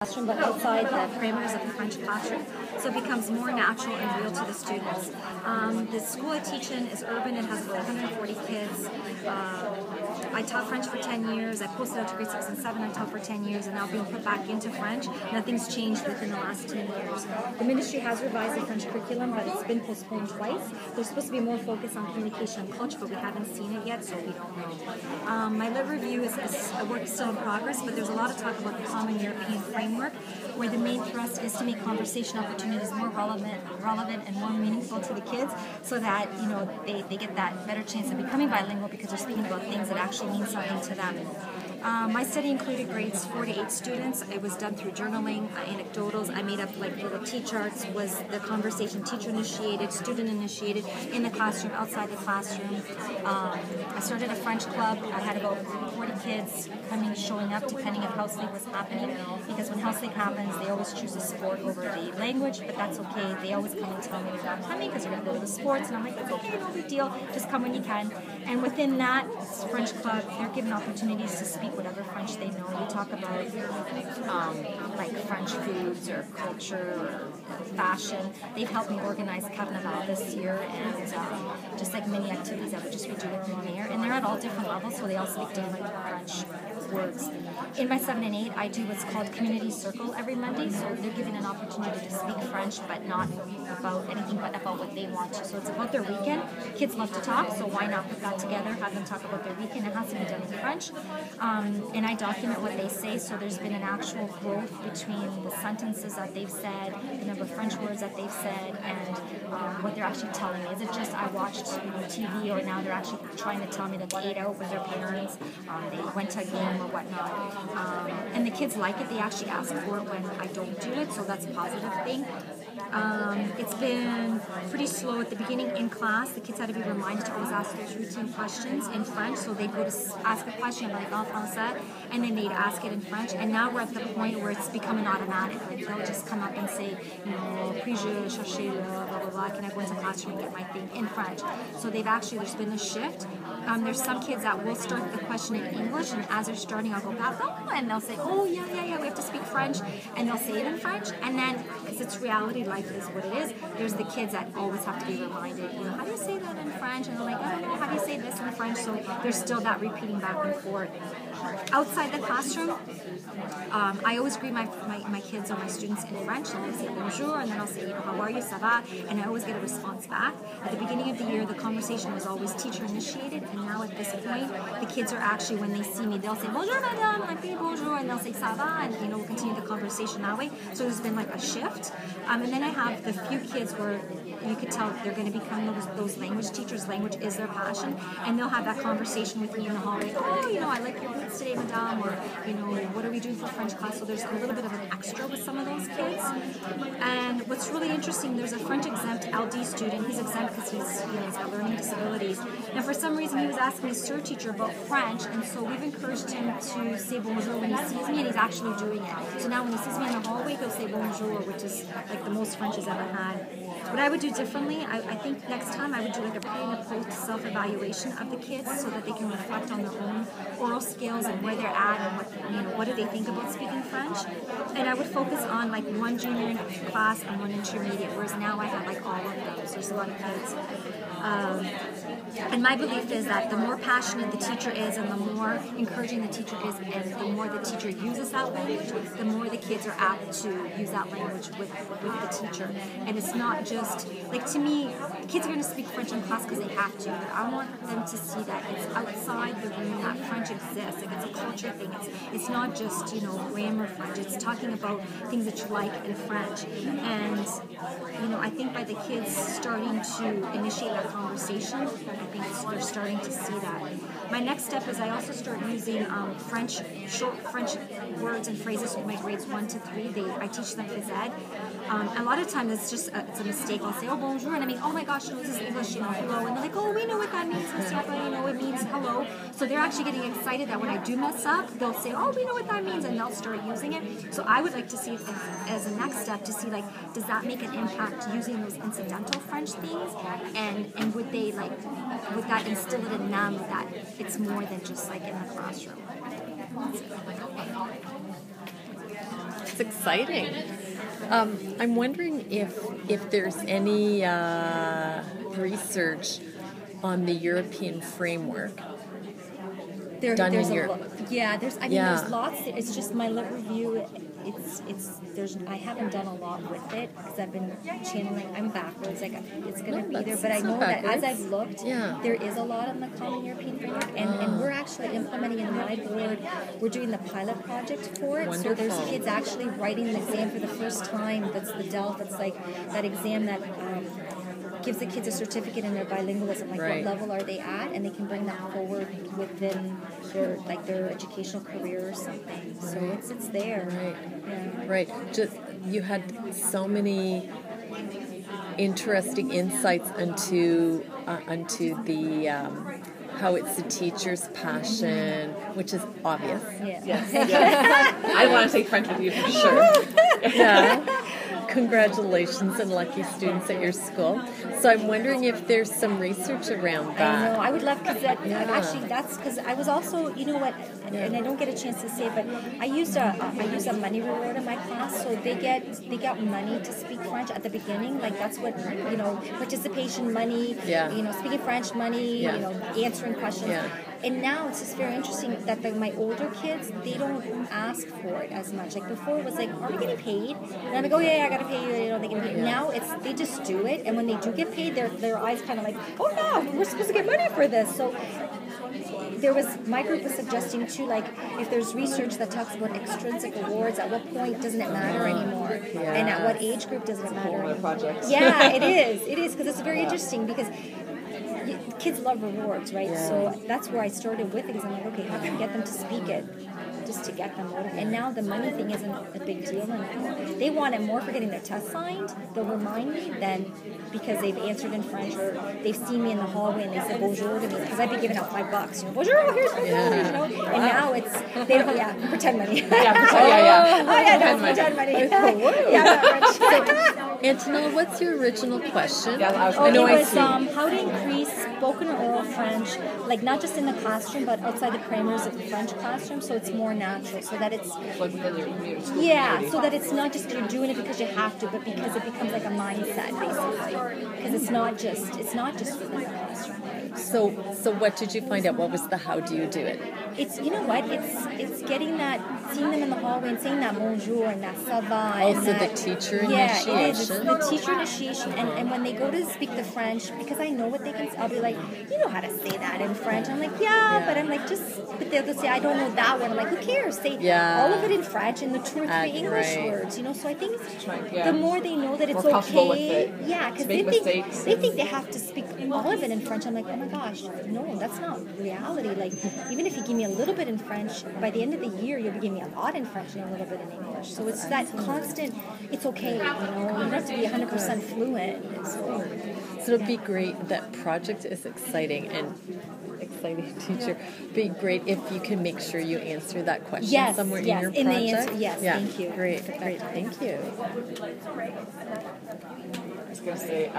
classroom, but outside the parameters of the French classroom, so it becomes more natural and real to the students. The school I teach in is urban. It has about 140 kids. I taught French for 10 years. I posted out to grade 6 and 7. I taught for 10 years, and now being put back into French. Nothing's changed within the last 10 years. The ministry has revised the French curriculum, but it's been postponed twice. There's supposed to be more focus on communication and culture, but we haven't seen it yet, so we don't know. My lit review is a work still in progress, but there's a lot of talk about the Common European Framework, where the main thrust is to make conversation opportunities more relevant and more meaningful to the kids, so that they get that better chance of becoming bilingual because they're speaking about things that actually mean something to them. My study included grades 4 to 8 students. It was done through journaling, anecdotals. I made up like little T-charts. Was the conversation teacher initiated, student initiated, in the classroom, outside the classroom. I started a French club. I had about 40 kids showing up depending on house league was happening, because when house league happens, they always choose a sport over the language, but that's okay. They always come and tell me they're not coming because they're going to go to the sports, and I'm like, it's okay, no big deal, just come when you can. And within that French club, they're given opportunities to speak whatever French they know. We talk about like French foods or culture or fashion. They've helped me organize Carnaval this year, and just like many activities that would just be doing in there. And they're at all different levels, so they all speak different French words. In my 7 and 8, I do what's called Community Circle every Monday, so they're given an opportunity to speak French, but not about anything but about what they want to. So it's about their weekend. Kids love to talk, so why not put that together, have them talk about their weekend. It has to be done in French. And I document what they say, so there's been an actual growth between the sentences that they've said, the number of French words that they've said, and what they're actually telling me. Is it just I watched TV, or now they're actually trying to tell me that they ate out with their parents, they went to a game or whatnot. And the kids like it. They actually ask for it when I don't do it, so that's a positive thing. It's been pretty slow at the beginning in class. The kids had to be reminded to always ask those routine questions in French, so they'd go to ask a question like en français, and then they'd ask it in French. And now we're at the point where it's becoming automatic. Like they'll just come up and say, puis-je chercher blah blah blah, can I go into the classroom and get my thing in French? So there's been a shift. There's some kids that will start the question in English, and as they're starting, I'll go back, and they'll say, oh yeah, we have to speak French, and they'll say it in French, and then, because it's reality, life is what it is, there's the kids that always have to be reminded, how do you say that in French? And they're like, I don't know, how do you say this in French? So there's still that repeating back and forth. Outside the classroom, I always greet my kids or my students in French, and I say bonjour, and then I'll say, how are you, ça va? And I always get a response back. At the beginning of the year, the conversation was always teacher initiated, and now at this point, the kids are actually, when they see me, they'll say bonjour madame, I say bonjour, and they'll say ça va, and we'll continue the conversation that way. So there's been like a shift. And then I have the few kids where you could tell they're going to become those language teachers. Language is their passion, and they'll have that conversation with me in the hallway. Oh, I like your boots today, madame, or what are we doing for French class? So there's a little bit of an extra with some of those kids. And what's really interesting, there's a French exempt LD student. He's exempt because he's got learning disabilities. Now, for some reason, he was asking his third teacher about French, and so we've encouraged him to say bonjour when he sees me, and he's actually doing it. So now when he sees me in the hallway, he'll say bonjour, which is like the most French he's ever had. What I would do differently, I think next time I would do like a pre and a post self-evaluation of the kids, so that they can reflect on their own oral skills and where they're at, and what do they think about speaking French. And I would focus on like one junior class and one intermediate, whereas now I have like all of them, so there's a lot of kids. And my belief is that the more passionate the teacher is, and the more encouraging the teacher is, and the more the teacher uses that language, the more the kids are apt to use that language with the teacher. And it's not just, like, to me, kids are going to speak French in class because they have to, but I want them to see that it's outside the room that French exists. Like, it's a culture thing. It's not just, grammar French. It's talking about things that you like in French. And, I think by the kids starting to initiate that conversation, I think they're starting to see that. My next step is I also start using short French words and phrases with my grades 1 to 3. I teach them phys ed. A lot of times it's a mistake. I'll say, oh, bonjour, and I mean, oh my gosh, this is English, hello. And they're like, oh, we know what that means, Miss Yapa, it means hello. So they're actually getting excited that when I do mess up, they'll say, oh, we know what that means, and they'll start using it. So I would like to see, as a next step, to see, like, does that make an impact using those incidental French things? And would that instill it in them that it's more than just like in the classroom? That's exciting. I'm wondering if there's any research on the European framework done in Europe. There's lots. It's just my lit review. I haven't done a lot with it because I've been channeling. I'm backwards. It's going to be there, but I know that as I've looked, there is a lot on the Common European Framework, and we're actually implementing in my board. We're doing the pilot project for it. Wonderful. So there's kids actually writing the exam for the first time. That's the DELF. It's like that exam that gives the kids a certificate in their bilingualism, like what level are they at, and they can bring that forward within their educational career or something. So it's there. Right. Just you had so many interesting insights into the how it's the teacher's passion, which is obvious. Yes. I want to take French with you for sure. Congratulations and lucky students at your school. So I'm wondering if there's some research around that. I know. I would love, because that's because I was also, you know what, and I don't get a chance to say it, but I used a money reward in my class, so they got money to speak French at the beginning. Like that's what, participation money, speaking French money, answering questions. And now it's just very interesting that my older kids, they don't ask for it as much. Like before it was like, are we getting paid? And I'm like, oh yeah, I gotta pay you. They get paid. Now they just do it, and when they do get paid, their eyes kind of like, oh no, we're supposed to get money for this. So my group was suggesting too, like if there's research that talks about extrinsic awards, at what point doesn't it matter anymore? And at what age group doesn't it matter anymore? Project. Yeah, it is, because it's very interesting because kids love rewards, right? So that's where I started with it, because I'm like, okay, how can I get them to speak it? Just to get them motivated. And now the money thing isn't a big deal anymore. They want it more for getting their test signed, they'll remind me, than because they've answered in French or they've seen me in the hallway and they said bonjour to me, because I've been giving out $5. Bonjour, here's my phone, And now they don't, pretend money. Pretend money. Antonella, what's your original question? How to increase spoken or oral French, like not just in the classroom, but outside the parameters of the French classroom, so it's more natural, so that it's so that it's not just you're doing it because you have to, but because it becomes like a mindset, basically, because it's not just within the classroom. So what did you find out? What was the how do you do it? It's it's getting that, seeing them in the hallway and saying that bonjour and that ça va. Also the teacher initiation. Yeah, it is. It's the teacher initiation, and when they go to speak the French, because I know what they can say, I'll be like, you know how to say that in French. I'm like, but I'm like, but they'll say, I don't know that one. I'm like, who cares? Say all of it in French and the 2 or 3 English words, So I think the more they know that it's more comfortable with okay, it. because they think they have to speak all of it in French. I'm like, oh my gosh, no, that's not reality. Like, even if you give me a little bit in French, by the end of the year, you'll be giving me a lot in French and a little bit in English. So it's that constant, it's okay, You don't have to be 100% fluent. So it'd be great. That project is exciting and exciting, teacher. Be great if you can make sure you answer that question somewhere in your project. The answer, thank you. Great, thank you. I was going to say,